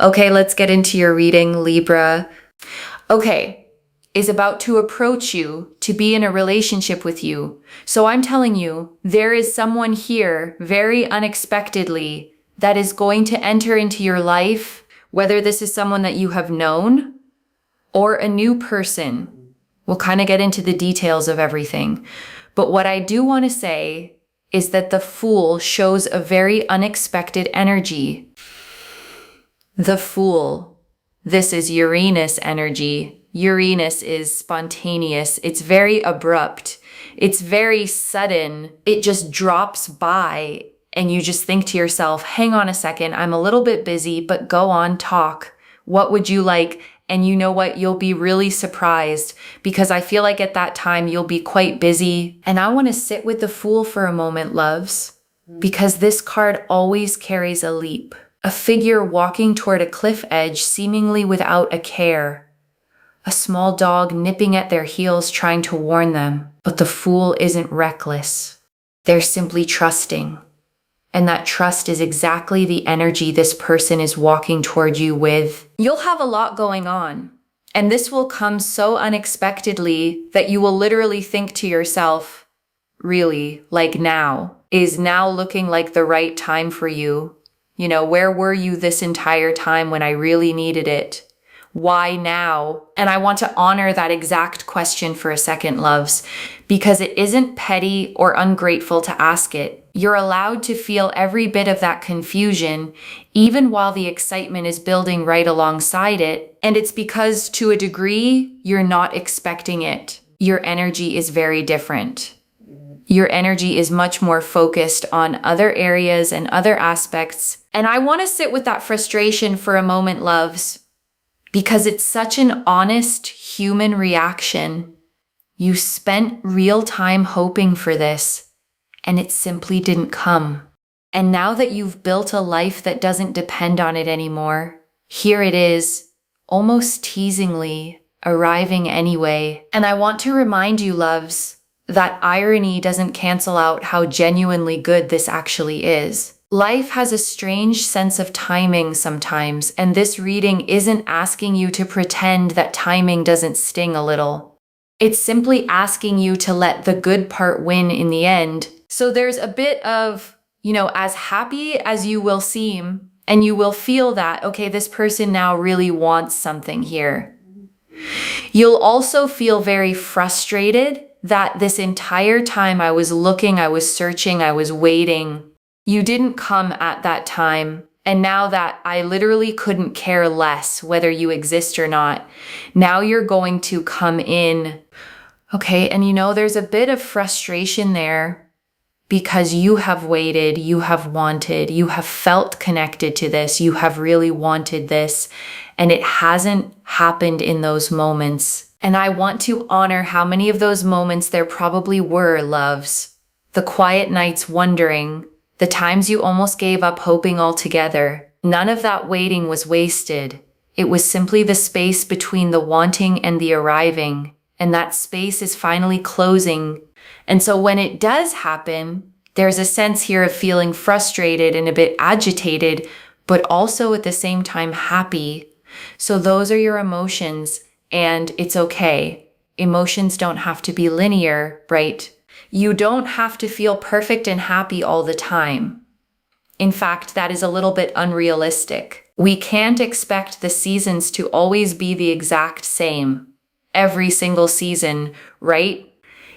Okay, let's get into your reading, Libra. Okay, is about to approach you to be in a relationship with you. So I'm telling you, there is someone here very unexpectedly that is going to enter into your life, whether this is someone that you have known or a new person. We'll kind of get into the details of everything. But what I do want to say is that the Fool shows a very unexpected energy. The Fool. This is Uranus energy. Uranus is spontaneous. It's very abrupt. It's very sudden. It just drops by and you just think to yourself, hang on a second, I'm a little bit busy, but go on, talk. What would you like? And you know what? You'll be really surprised because I feel like at that time you'll be quite busy. And I want to sit with the Fool for a moment, loves, because this card always carries a leap. A figure walking toward a cliff edge seemingly without a care. A small dog nipping at their heels trying to warn them. But the Fool isn't reckless. They're simply trusting. And that trust is exactly the energy this person is walking toward you with. You'll have a lot going on. And this will come so unexpectedly that you will literally think to yourself, really, like now? Is now looking like the right time for you? You know, where were you this entire time when I really needed it? Why now? And I want to honor that exact question for a second, loves, because it isn't petty or ungrateful to ask it. You're allowed to feel every bit of that confusion, even while the excitement is building right alongside it. And it's because, to a degree, you're not expecting it. Your energy is very different. Your energy is much more focused on other areas and other aspects. And I want to sit with that frustration for a moment, loves, because it's such an honest human reaction. You spent real time hoping for this, and it simply didn't come. And now that you've built a life that doesn't depend on it anymore, here it is, almost teasingly, arriving anyway. And I want to remind you, loves, that irony doesn't cancel out how genuinely good this actually is. Life has a strange sense of timing sometimes, and this reading isn't asking you to pretend that timing doesn't sting a little. It's simply asking you to let the good part win in the end. So there's a bit of, as happy as you will seem, and you will feel that, okay, this person now really wants something here. You'll also feel very frustrated that this entire time I was looking, I was searching, I was waiting. You didn't come at that time. And now that I literally couldn't care less whether you exist or not, now you're going to come in. Okay, and there's a bit of frustration there because you have waited, you have wanted, you have felt connected to this, you have really wanted this, and it hasn't happened in those moments. And I want to honor how many of those moments there probably were, loves. The quiet nights wondering, the times you almost gave up hoping altogether. None of that waiting was wasted. It was simply the space between the wanting and the arriving. And that space is finally closing. And so when it does happen, there's a sense here of feeling frustrated and a bit agitated, but also at the same time happy. So those are your emotions. And it's okay. Emotions don't have to be linear, right? You don't have to feel perfect and happy all the time. In fact, that is a little bit unrealistic. We can't expect the seasons to always be the exact same. Every single season, right?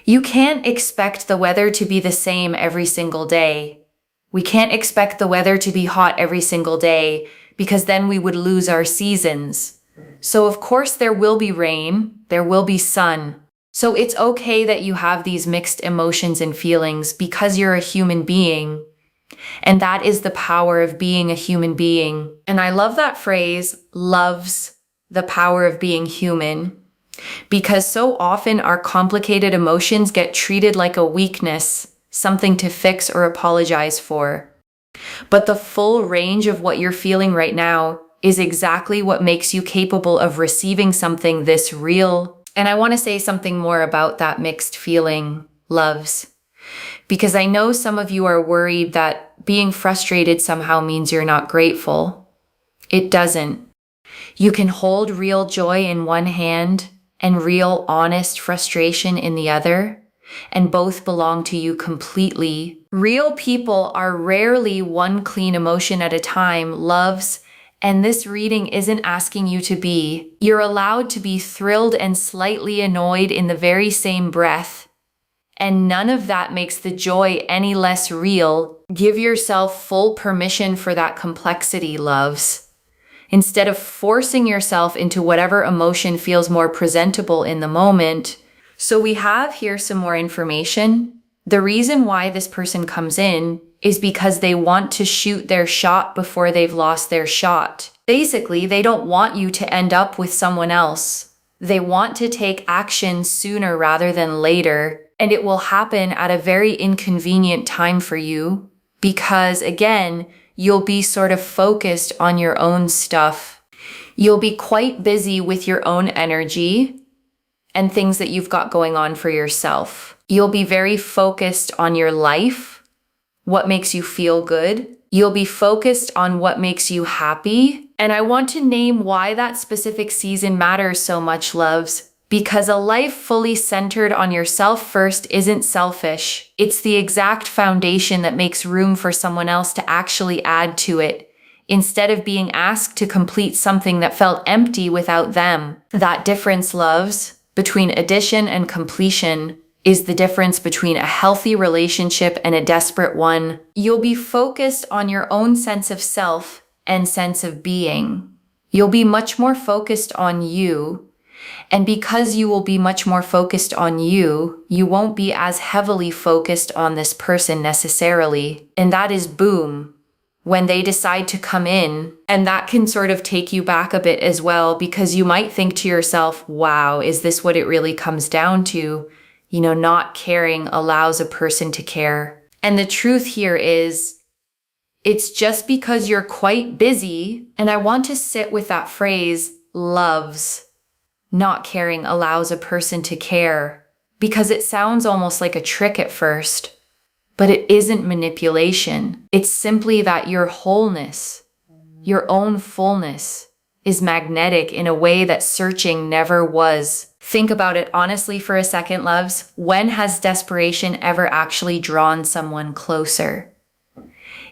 You can't expect the weather to be the same every single day. We can't expect the weather to be hot every single day because then we would lose our seasons. So of course there will be rain, there will be sun. So it's okay that you have these mixed emotions and feelings because you're a human being. And that is the power of being a human being. And I love that phrase, loves the power of being human, because so often our complicated emotions get treated like a weakness, something to fix or apologize for. But the full range of what you're feeling right now is exactly what makes you capable of receiving something this real. And I want to say something more about that mixed feeling, loves, because I know some of you are worried that being frustrated somehow means you're not grateful. It doesn't. You can hold real joy in one hand and real honest frustration in the other, and both belong to you completely. Real people are rarely one clean emotion at a time, loves, and this reading isn't asking you to be. You're allowed to be thrilled and slightly annoyed in the very same breath, and none of that makes the joy any less real. Give yourself full permission for that complexity, loves. Instead of forcing yourself into whatever emotion feels more presentable in the moment. So we have here some more information. The reason why this person comes in is because they want to shoot their shot before they've lost their shot. Basically, they don't want you to end up with someone else. They want to take action sooner rather than later, and it will happen at a very inconvenient time for you because, again, you'll be sort of focused on your own stuff. You'll be quite busy with your own energy and things that you've got going on for yourself. You'll be very focused on your life, what makes you feel good. You'll be focused on what makes you happy. And I want to name why that specific season matters so much, loves. Because a life fully centered on yourself first isn't selfish. It's the exact foundation that makes room for someone else to actually add to it, instead of being asked to complete something that felt empty without them. That difference, loves, between addition and completion is the difference between a healthy relationship and a desperate one. You'll be focused on your own sense of self and sense of being. You'll be much more focused on you. And because you will be much more focused on you, you won't be as heavily focused on this person necessarily. And that is boom, when they decide to come in. And that can sort of take you back a bit as well, because you might think to yourself, wow, is this what it really comes down to? You know, not caring allows a person to care. And the truth here is, it's just because you're quite busy, and I want to sit with that phrase, loves. Not caring allows a person to care, because it sounds almost like a trick at first, but it isn't manipulation. It's simply that your wholeness, your own fullness, is magnetic in a way that searching never was. Think about it honestly for a second, loves. When has desperation ever actually drawn someone closer?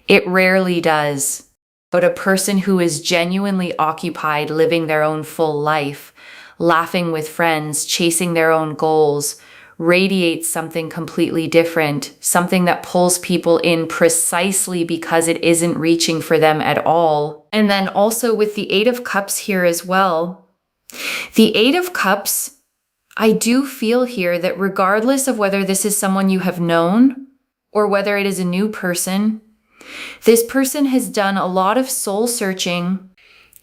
It rarely does. But a person who is genuinely occupied living their own full life, laughing with friends, chasing their own goals, radiates something completely different, something that pulls people in precisely because it isn't reaching for them at all. And then also with the Eight of Cups here as well, the Eight of Cups, I do feel here that regardless of whether this is someone you have known or whether it is a new person, this person has done a lot of soul searching.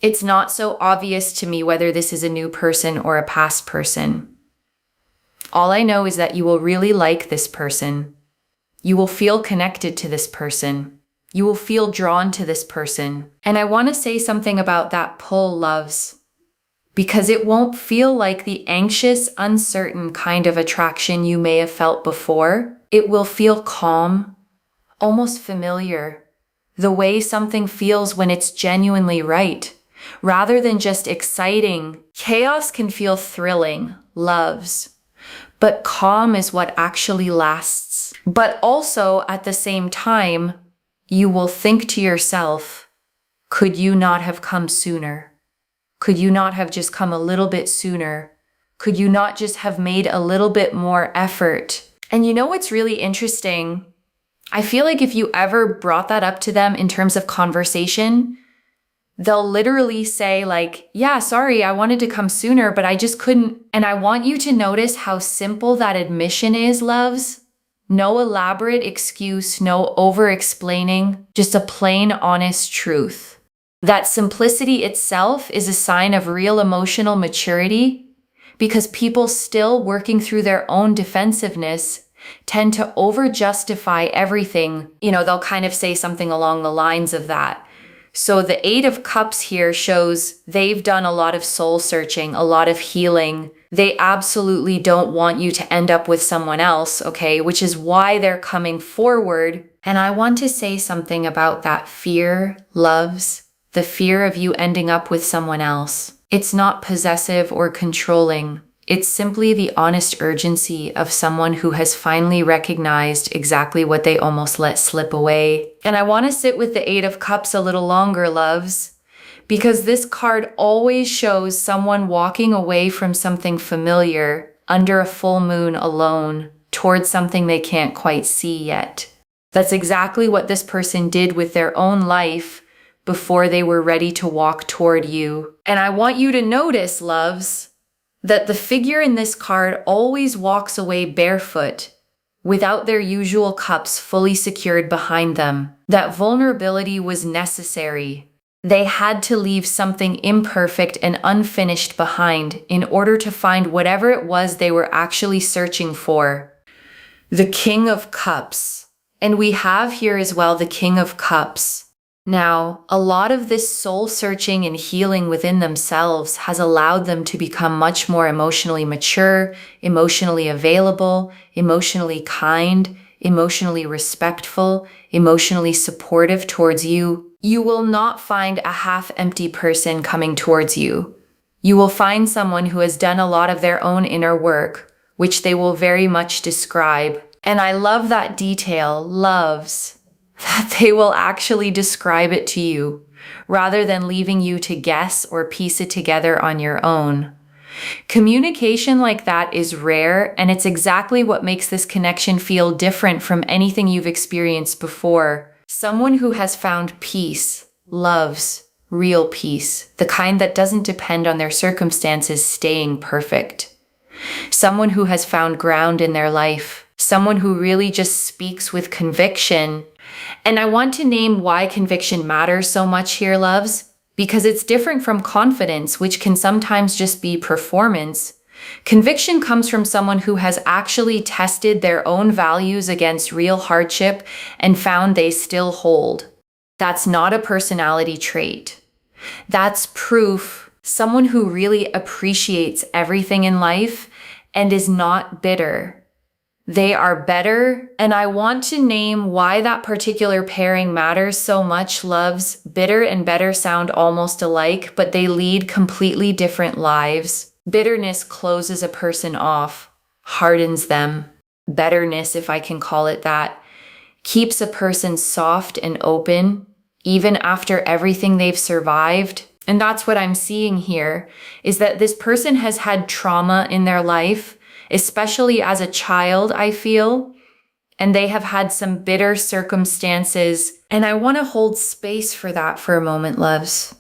It's not so obvious to me whether this is a new person or a past person. All I know is that you will really like this person. You will feel connected to this person. You will feel drawn to this person. And I want to say something about that pull, loves, because it won't feel like the anxious, uncertain kind of attraction you may have felt before. It will feel calm, almost familiar, the way something feels when it's genuinely right. Rather than just exciting, chaos can feel thrilling, loves, but calm is what actually lasts. But also, at the same time, you will think to yourself, could you not have come sooner? Could you not have just come a little bit sooner? Could you not just have made a little bit more effort? And you know what's really interesting? I feel like if you ever brought that up to them in terms of conversation, they'll literally say like, yeah, sorry, I wanted to come sooner, but I just couldn't. And I want you to notice how simple that admission is, loves. No elaborate excuse, no over-explaining, just a plain, honest truth. That simplicity itself is a sign of real emotional maturity, because people still working through their own defensiveness tend to over-justify everything. You know, they'll kind of say something along the lines of that. So the Eight of Cups here shows they've done a lot of soul searching, a lot of healing. They absolutely don't want you to end up with someone else, okay? Which is why they're coming forward. And I want to say something about that fear, loves, the fear of you ending up with someone else. It's not possessive or controlling. It's simply the honest urgency of someone who has finally recognized exactly what they almost let slip away. And I want to sit with the Eight of Cups a little longer, loves, because this card always shows someone walking away from something familiar under a full moon alone towards something they can't quite see yet. That's exactly what this person did with their own life before they were ready to walk toward you. And I want you to notice, loves, that the figure in this card always walks away barefoot, without their usual cups fully secured behind them. That vulnerability was necessary. They had to leave something imperfect and unfinished behind in order to find whatever it was they were actually searching for. The King of Cups. And we have here as well the King of Cups. Now, a lot of this soul searching and healing within themselves has allowed them to become much more emotionally mature, emotionally available, emotionally kind, emotionally respectful, emotionally supportive towards you. You will not find a half-empty person coming towards you. You will find someone who has done a lot of their own inner work, which they will very much describe. And I love that detail, loves, that they will actually describe it to you, rather than leaving you to guess or piece it together on your own. Communication like that is rare, and it's exactly what makes this connection feel different from anything you've experienced before. Someone who has found peace, loves real peace, the kind that doesn't depend on their circumstances staying perfect. Someone who has found ground in their life, someone who really just speaks with conviction. And I want to name why conviction matters so much here, loves, because it's different from confidence, which can sometimes just be performance. Conviction comes from someone who has actually tested their own values against real hardship and found they still hold. That's not a personality trait. That's proof. Someone who really appreciates everything in life and is not bitter. They are better, and I want to name why that particular pairing matters so much, loves. Bitter and better sound almost alike, but they lead completely different lives. Bitterness closes a person off, hardens them. Betterness, if I can call it that, keeps a person soft and open, even after everything they've survived. And that's what I'm seeing here, is that this person has had trauma in their life, especially as a child, I feel, and they have had some bitter circumstances. And I want to hold space for that for a moment, loves,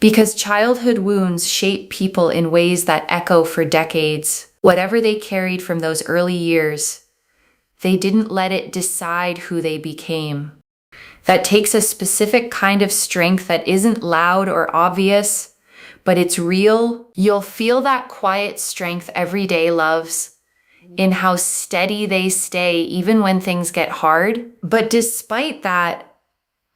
because childhood wounds shape people in ways that echo for decades. Whatever they carried from those early years, they didn't let it decide who they became. That takes a specific kind of strength that isn't loud or obvious, but it's real. You'll feel that quiet strength every day, loves, in how steady they stay even when things get hard. But despite that,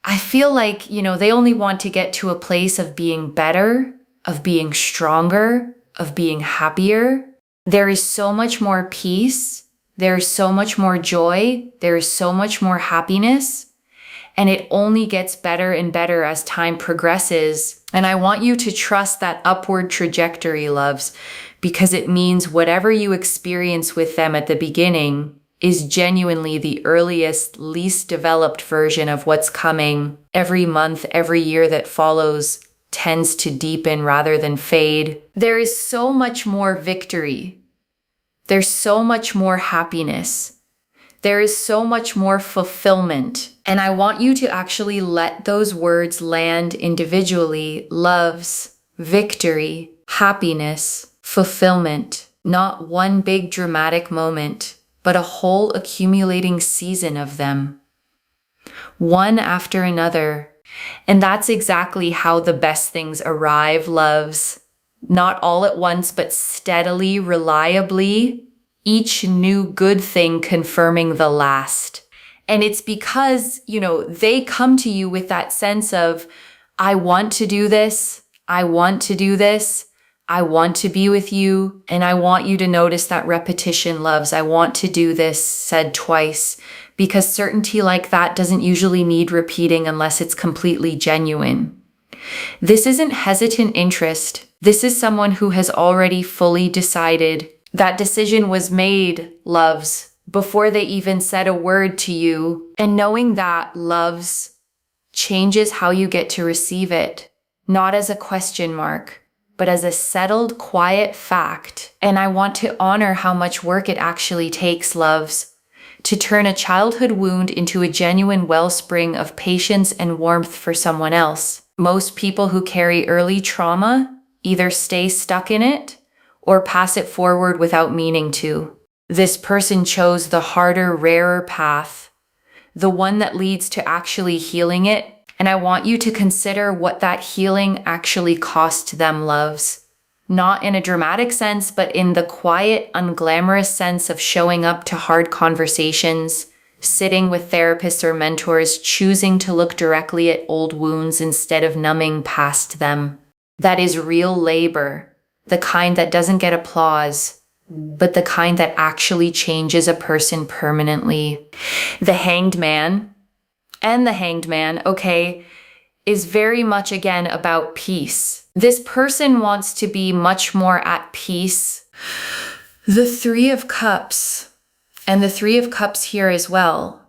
I feel like, they only want to get to a place of being better, of being stronger, of being happier. There is so much more peace. There is so much more joy. There is so much more happiness. And it only gets better and better as time progresses. And I want you to trust that upward trajectory, loves, because it means whatever you experience with them at the beginning is genuinely the earliest, least developed version of what's coming. Every month, every year that follows tends to deepen rather than fade. There is so much more victory. There's so much more happiness. There is so much more fulfillment. And I want you to actually let those words land individually. Loves, victory, happiness, fulfillment. Not one big dramatic moment, but a whole accumulating season of them. One after another. And that's exactly how the best things arrive, loves. Not all at once, but steadily, reliably. Each new good thing confirming the last. And it's because, they come to you with that sense of, I want to do this. I want to do this. I want to be with you. And I want you to notice that repetition, loves. I want to do this said twice, because certainty like that doesn't usually need repeating unless it's completely genuine. This isn't hesitant interest. This is someone who has already fully decided. That decision was made, loves, before they even said a word to you. And knowing that, loves, changes how you get to receive it. Not as a question mark, but as a settled, quiet fact. And I want to honor how much work it actually takes, loves, to turn a childhood wound into a genuine wellspring of patience and warmth for someone else. Most people who carry early trauma either stay stuck in it or pass it forward without meaning to. This person chose the harder, rarer path, the one that leads to actually healing it. And I want you to consider what that healing actually cost them, loves. Not in a dramatic sense, but in the quiet, unglamorous sense of showing up to hard conversations, sitting with therapists or mentors, choosing to look directly at old wounds instead of numbing past them. That is real labor, the kind that doesn't get applause, but the kind that actually changes a person permanently. The Hanged Man and the Hanged Man, okay, is very much again about peace. This person wants to be much more at peace. The Three of Cups and the Three of Cups here as well.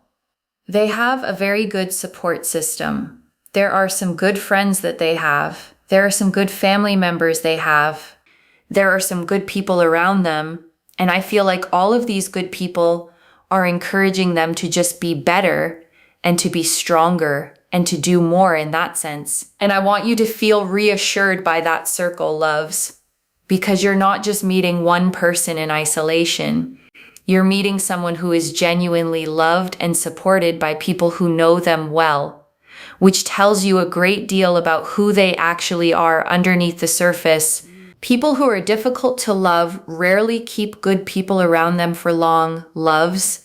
They have a very good support system. There are some good friends that they have. There are some good family members they have. There are some good people around them. And I feel like all of these good people are encouraging them to just be better and to be stronger and to do more in that sense. And I want you to feel reassured by that circle, loves, because you're not just meeting one person in isolation. You're meeting someone who is genuinely loved and supported by people who know them well, which tells you a great deal about who they actually are underneath the surface. People who are difficult to love rarely keep good people around them for long, loves.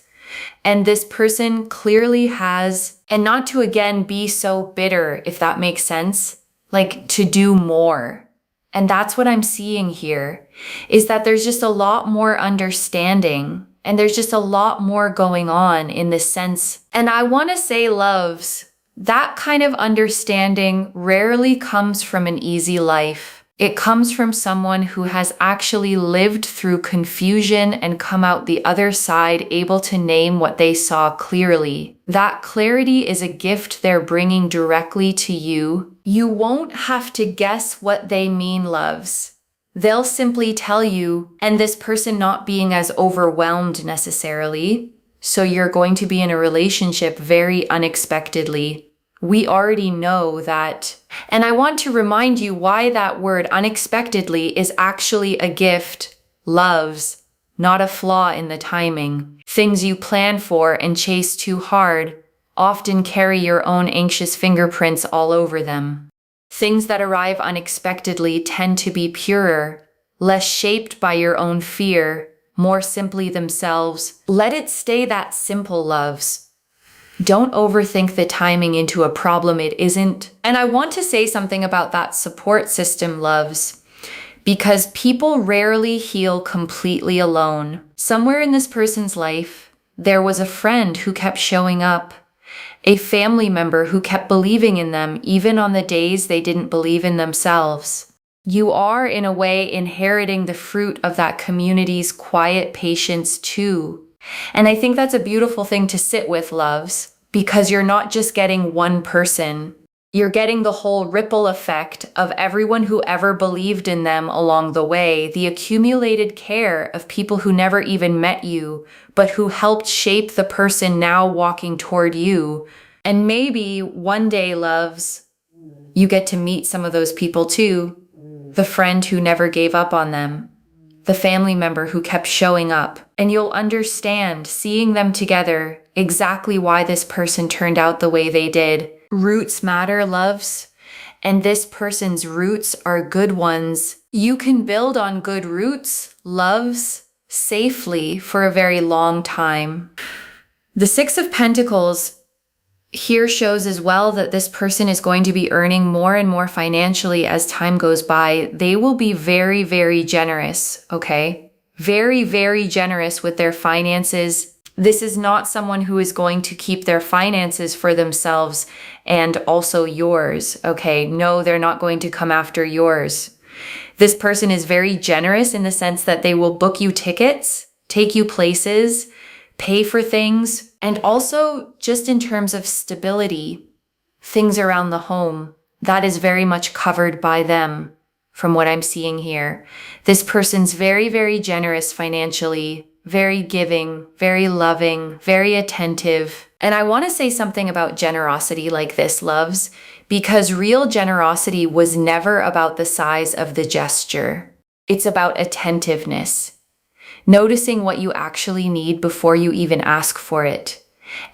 And this person clearly has, and not to again be so bitter, if that makes sense, like to do more. And that's what I'm seeing here, is that there's just a lot more understanding and there's just a lot more going on in this sense. And I want to say, loves, that kind of understanding rarely comes from an easy life. It comes from someone who has actually lived through confusion and come out the other side able to name what they saw clearly. That clarity is a gift they're bringing directly to you. You won't have to guess what they mean, loves. They'll simply tell you, and this person not being as overwhelmed necessarily, so you're going to be in a relationship very unexpectedly. We already know that. And I want to remind you why that word unexpectedly is actually a gift, loves, not a flaw in the timing. Things you plan for and chase too hard often carry your own anxious fingerprints all over them. Things that arrive unexpectedly tend to be purer, less shaped by your own fear, more simply themselves. Let it stay that simple, loves. Don't overthink the timing into a problem it isn't. And I want to say something about that support system, loves, because people rarely heal completely alone. Somewhere in this person's life, there was a friend who kept showing up, a family member who kept believing in them even on the days they didn't believe in themselves. You are, in a way, inheriting the fruit of that community's quiet patience too. And I think that's a beautiful thing to sit with, loves, because you're not just getting one person. You're getting the whole ripple effect of everyone who ever believed in them along the way, the accumulated care of people who never even met you, but who helped shape the person now walking toward you. And maybe one day, loves, you get to meet some of those people too. The friend who never gave up on them. The family member who kept showing up, and you'll understand, seeing them together, exactly why this person turned out the way they did. Roots matter, loves, and this person's roots are good ones. You can build on good roots, loves, safely for a very long time. The Six of Pentacles here shows as well that this person is going to be earning more and more financially as time goes by. They will be very, very generous, okay? Very, very generous with their finances. This is not someone who is going to keep their finances for themselves and also yours, okay? No, they're not going to come after yours. This person is very generous in the sense that they will book you tickets, take you places, pay for things, and also just in terms of stability, things around the home, that is very much covered by them from what I'm seeing here. This person's very, very generous financially, very giving, very loving, very attentive. And I want to say something about generosity like this, loves, because real generosity was never about the size of the gesture. It's about attentiveness, noticing what you actually need before you even ask for it,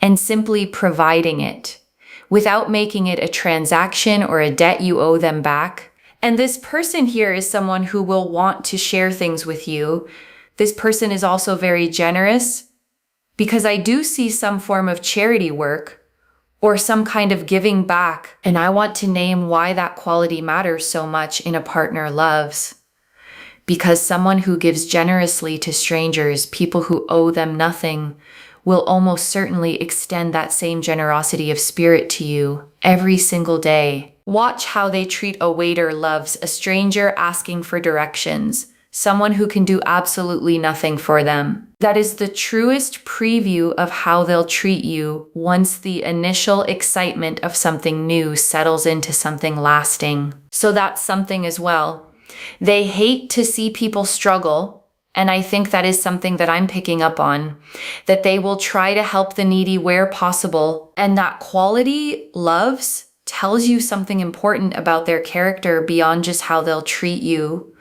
and simply providing it without making it a transaction or a debt you owe them back. And this person here is someone who will want to share things with you. This person is also very generous because I do see some form of charity work or some kind of giving back. And I want to name why that quality matters so much in a partner, loves. Because someone who gives generously to strangers, people who owe them nothing, will almost certainly extend that same generosity of spirit to you every single day. Watch how they treat a waiter, loves, a stranger asking for directions, someone who can do absolutely nothing for them. That is the truest preview of how they'll treat you once the initial excitement of something new settles into something lasting. So that's something as well. They hate to see people struggle. And I think that is something that I'm picking up on, that they will try to help the needy where possible. And that quality, loves, tells you something important about their character beyond just how they'll treat you.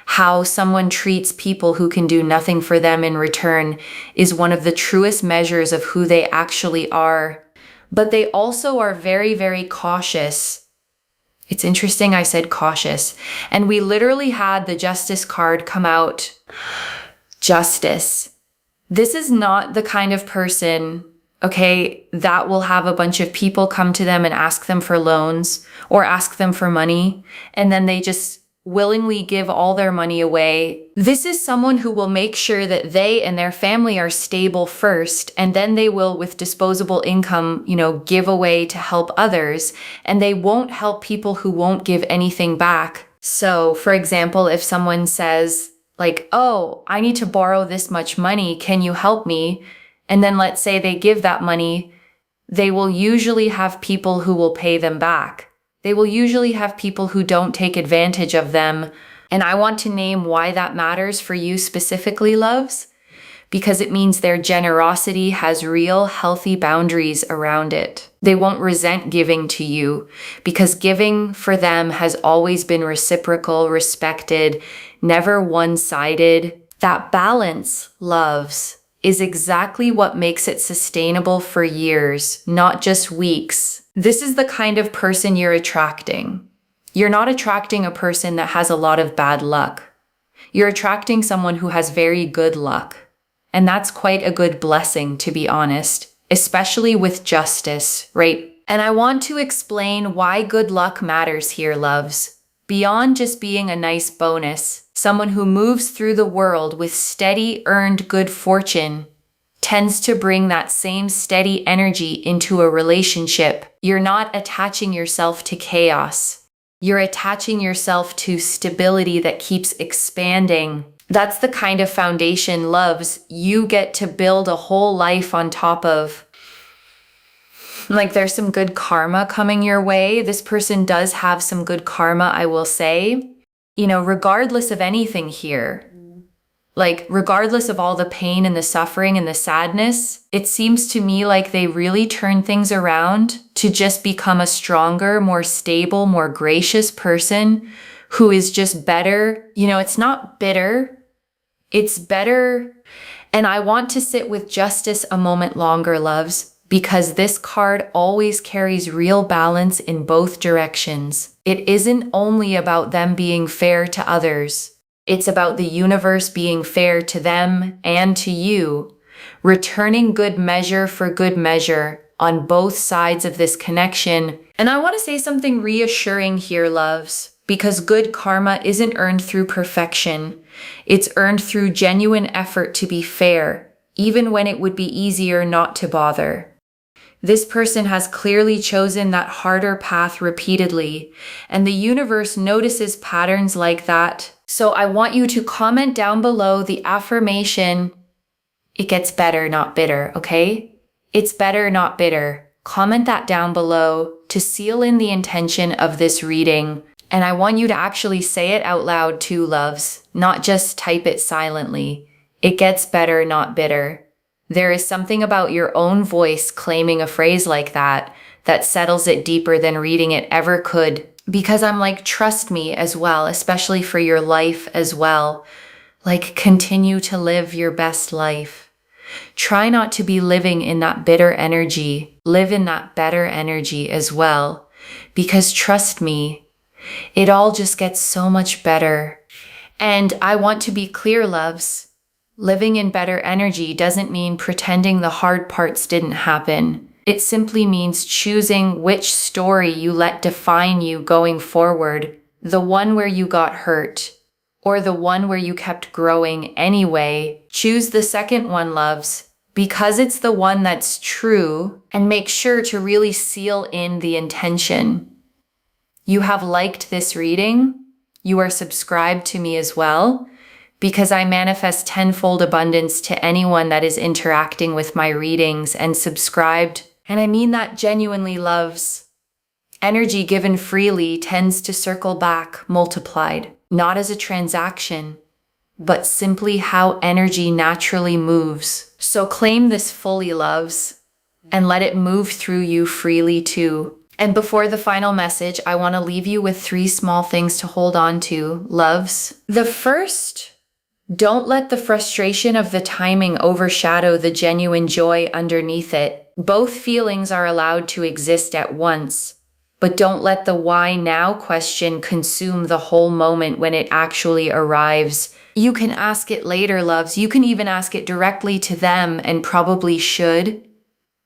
How someone treats people who can do nothing for them in return is one of the truest measures of who they actually are. But they also are very, very cautious. It's interesting I said cautious. And we literally had the Justice card come out. Justice. This is not the kind of person, okay, that will have a bunch of people come to them and ask them for loans or ask them for money, and then they just willingly give all their money away. This is someone who will make sure that they and their family are stable first, and then they will, with disposable income, give away to help others, and they won't help people who won't give anything back. So, for example, if someone says, like, oh, I need to borrow this much money, can you help me? And then let's say they give that money, they will usually have people who will pay them back. They will usually have people who don't take advantage of them. And I want to name why that matters for you specifically, loves, because it means their generosity has real healthy boundaries around it. They won't resent giving to you because giving for them has always been reciprocal, respected, never one-sided. That balance, loves, is exactly what makes it sustainable for years, not just weeks. This is the kind of person you're attracting. You're not attracting a person that has a lot of bad luck. You're attracting someone who has very good luck. And that's quite a good blessing, to be honest, especially with justice, right? And I want to explain why good luck matters here, loves. Beyond just being a nice bonus, someone who moves through the world with steady earned good fortune tends to bring that same steady energy into a relationship. You're not attaching yourself to chaos. You're attaching yourself to stability that keeps expanding. That's the kind of foundation, loves, you get to build a whole life on top of. Like, there's some good karma coming your way. This person does have some good karma, I will say. Regardless of anything here, like, regardless of all the pain and the suffering and the sadness, it seems to me like they really turn things around to just become a stronger, more stable, more gracious person who is just better. It's not bitter. It's better. And I want to sit with justice a moment longer, loves, because this card always carries real balance in both directions. It isn't only about them being fair to others. It's about the universe being fair to them and to you, returning good measure for good measure on both sides of this connection. And I want to say something reassuring here, loves, because good karma isn't earned through perfection. It's earned through genuine effort to be fair, even when it would be easier not to bother. This person has clearly chosen that harder path repeatedly, and the universe notices patterns like that. So I want you to comment down below the affirmation, "It gets better, not bitter," okay? It's better, not bitter. Comment that down below to seal in the intention of this reading. And I want you to actually say it out loud too, loves, not just type it silently. It gets better, not bitter. There is something about your own voice claiming a phrase like that that settles it deeper than reading it ever could. Because I'm like, trust me as well, especially for your life as well. Like, continue to live your best life. Try not to be living in that bitter energy. Live in that better energy as well. Because trust me, it all just gets so much better. And I want to be clear, loves. Living in better energy doesn't mean pretending the hard parts didn't happen. It simply means choosing which story you let define you going forward. The one where you got hurt, or the one where you kept growing anyway. Choose the second one, loves, because it's the one that's true, and make sure to really seal in the intention. You have liked this reading. You are subscribed to me as well, because I manifest tenfold abundance to anyone that is interacting with my readings and subscribed. And I mean that genuinely, loves. Energy given freely tends to circle back multiplied, not as a transaction, but simply how energy naturally moves. So claim this fully, loves, and let it move through you freely too. And before the final message, I want to leave you with 3 small things to hold on to, loves. The first, don't let the frustration of the timing overshadow the genuine joy underneath it. Both feelings are allowed to exist at once, but don't let the why now question consume the whole moment when it actually arrives. You can ask it later, loves. You can even ask it directly to them, and probably should.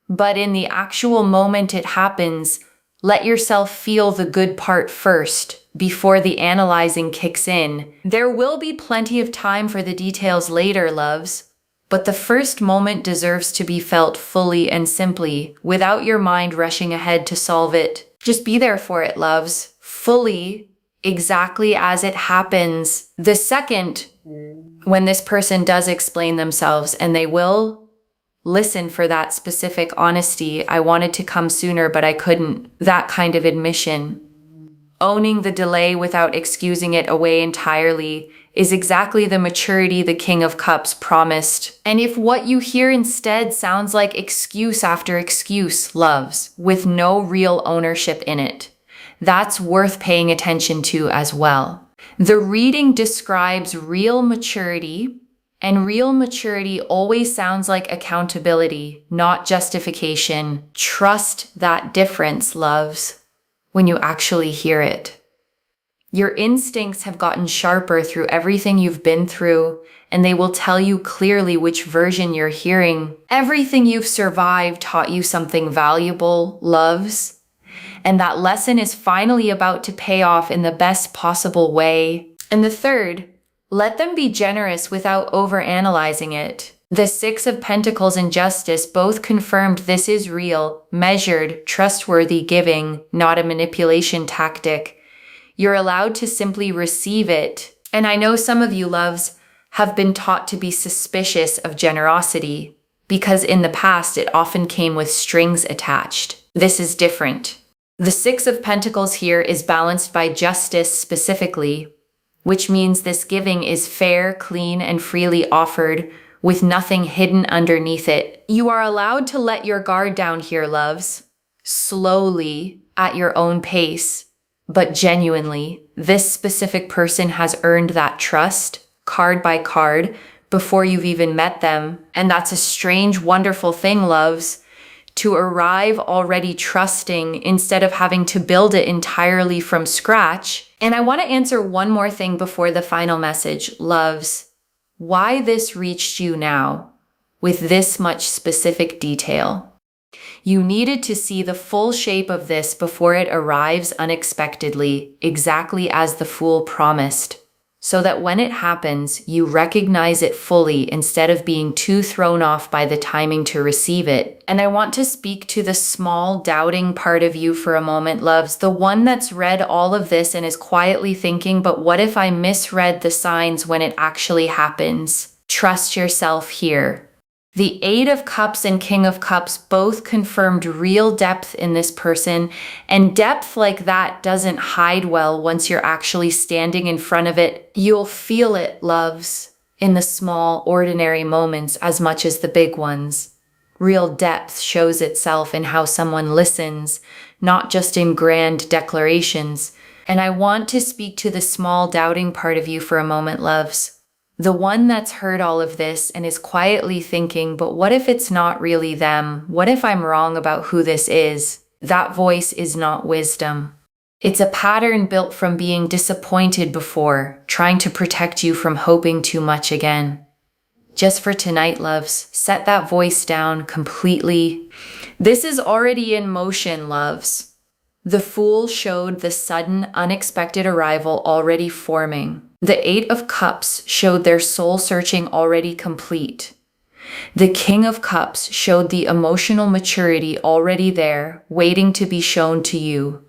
But in the actual moment it happens, let yourself feel the good part first, before the analyzing kicks in. There will be plenty of time for the details later, loves, but the first moment deserves to be felt fully and simply, without your mind rushing ahead to solve it. Just be there for it, loves, fully, exactly as it happens. The second, when this person does explain themselves, and they will, listen for that specific honesty. I wanted to come sooner, but I couldn't. That kind of admission. Owning the delay without excusing it away entirely is exactly the maturity the King of Cups promised. And if what you hear instead sounds like excuse after excuse, loves, with no real ownership in it, that's worth paying attention to as well. The reading describes real maturity, and real maturity always sounds like accountability, not justification. Trust that difference, loves, when you actually hear it. Your instincts have gotten sharper through everything you've been through, and they will tell you clearly which version you're hearing. Everything you've survived taught you something valuable, loves, and that lesson is finally about to pay off in the best possible way. And the third, let them be generous without overanalyzing it. The 6 of Pentacles and Justice both confirmed this is real, measured, trustworthy giving, not a manipulation tactic. You're allowed to simply receive it. And I know some of you, loves, have been taught to be suspicious of generosity, because in the past it often came with strings attached. This is different. The 6 of Pentacles here is balanced by justice specifically, which means this giving is fair, clean, and freely offered, with nothing hidden underneath it. You are allowed to let your guard down here, loves. Slowly, at your own pace, but genuinely. This specific person has earned that trust, card by card, before you've even met them. And that's a strange, wonderful thing, loves, to arrive already trusting instead of having to build it entirely from scratch. And I want to answer one more thing before the final message, loves. Why this reached you now, with this much specific detail. You needed to see the full shape of this before it arrives unexpectedly, exactly as the Fool promised. so that when it happens, you recognize it fully instead of being too thrown off by the timing to receive it. And I want to speak to the small, doubting part of you for a moment, loves, the one that's read all of this and is quietly thinking, but what if I misread the signs when it actually happens? Trust yourself here. The Eight of Cups and King of Cups both confirmed real depth in this person, and depth like that doesn't hide well once you're actually standing in front of it. You'll feel it, loves, in the small, ordinary moments as much as the big ones. Real depth shows itself in how someone listens, not just in grand declarations. And I want to speak to the small, doubting part of you for a moment, loves. The one that's heard all of this and is quietly thinking, but what if it's not really them? What if I'm wrong about who this is? That voice is not wisdom. It's a pattern built from being disappointed before, trying to protect you from hoping too much again. Just for tonight, loves, set that voice down completely. This is already in motion, loves. The Fool showed the sudden, unexpected arrival already forming. The Eight of Cups showed their soul-searching already complete. The King of Cups showed the emotional maturity already there, waiting to be shown to you.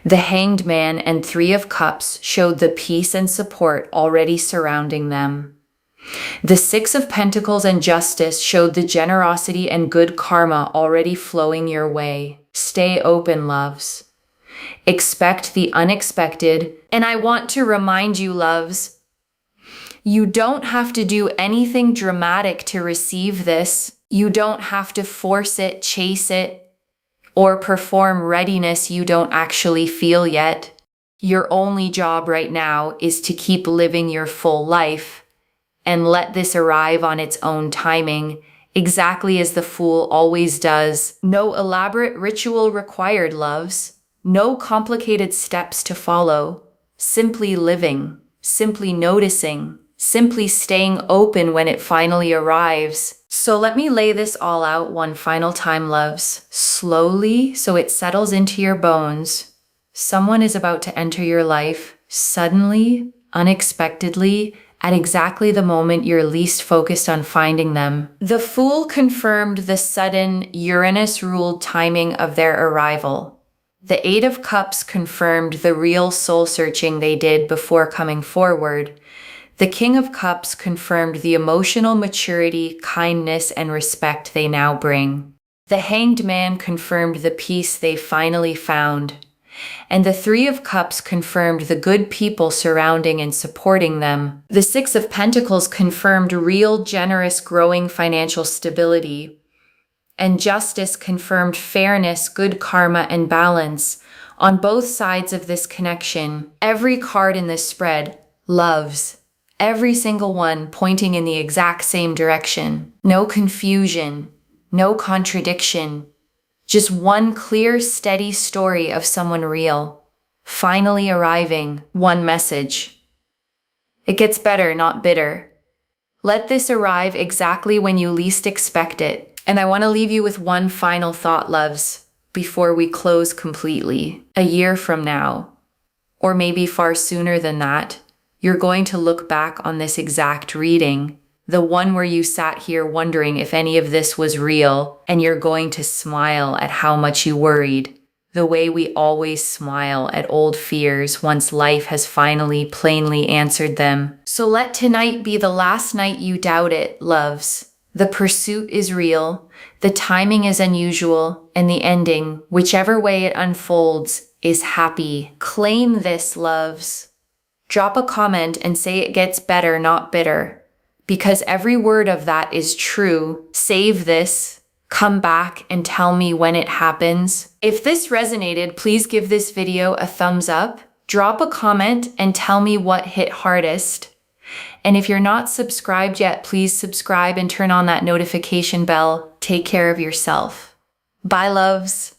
The Hanged Man and Three of Cups showed the peace and support already surrounding them. The Six of Pentacles and Justice showed the generosity and good karma already flowing your way. Stay open, loves. Expect the unexpected, and I want to remind you, loves, you don't have to do anything dramatic to receive this. You don't have to force it, chase it, or perform readiness you don't actually feel yet. Your only job right now is to keep living your full life and let this arrive on its own timing, exactly as the Fool always does. No elaborate ritual required, loves. No complicated steps to follow. Simply living, simply noticing, simply staying open when it finally arrives. So let me lay this all out one final time, loves. Slowly, so it settles into your bones. Someone is about to enter your life, suddenly, unexpectedly, at exactly the moment you're least focused on finding them. The Fool confirmed the sudden, Uranus-ruled timing of their arrival. The Eight of Cups confirmed the real soul-searching they did before coming forward. The King of Cups confirmed the emotional maturity, kindness, and respect they now bring. The Hanged Man confirmed the peace they finally found. And the Three of Cups confirmed the good people surrounding and supporting them. The Six of Pentacles confirmed real, generous, growing financial stability. And Justice confirmed fairness, good karma, and balance on both sides of this connection. Every card in this spread, loves, every single one pointing in the exact same direction. No confusion, no contradiction, just one clear, steady story of someone real, finally arriving, one message. It gets better, not bitter. Let this arrive exactly when you least expect it. And I want to leave you with one final thought, loves, before we close completely. A year from now, or maybe far sooner than that, you're going to look back on this exact reading, the one where you sat here wondering if any of this was real, and you're going to smile at how much you worried, the way we always smile at old fears once life has finally plainly answered them. So let tonight be the last night you doubt it, loves. The pursuit is real, the timing is unusual, and the ending, whichever way it unfolds, is happy. Claim this, loves. Drop a comment and say it gets better, not bitter. Because every word of that is true. Save this. Come back and tell me when it happens. If this resonated, please give this video a thumbs up. Drop a comment and tell me what hit hardest. And if you're not subscribed yet, please subscribe and turn on that notification bell. Take care of yourself. Bye, loves.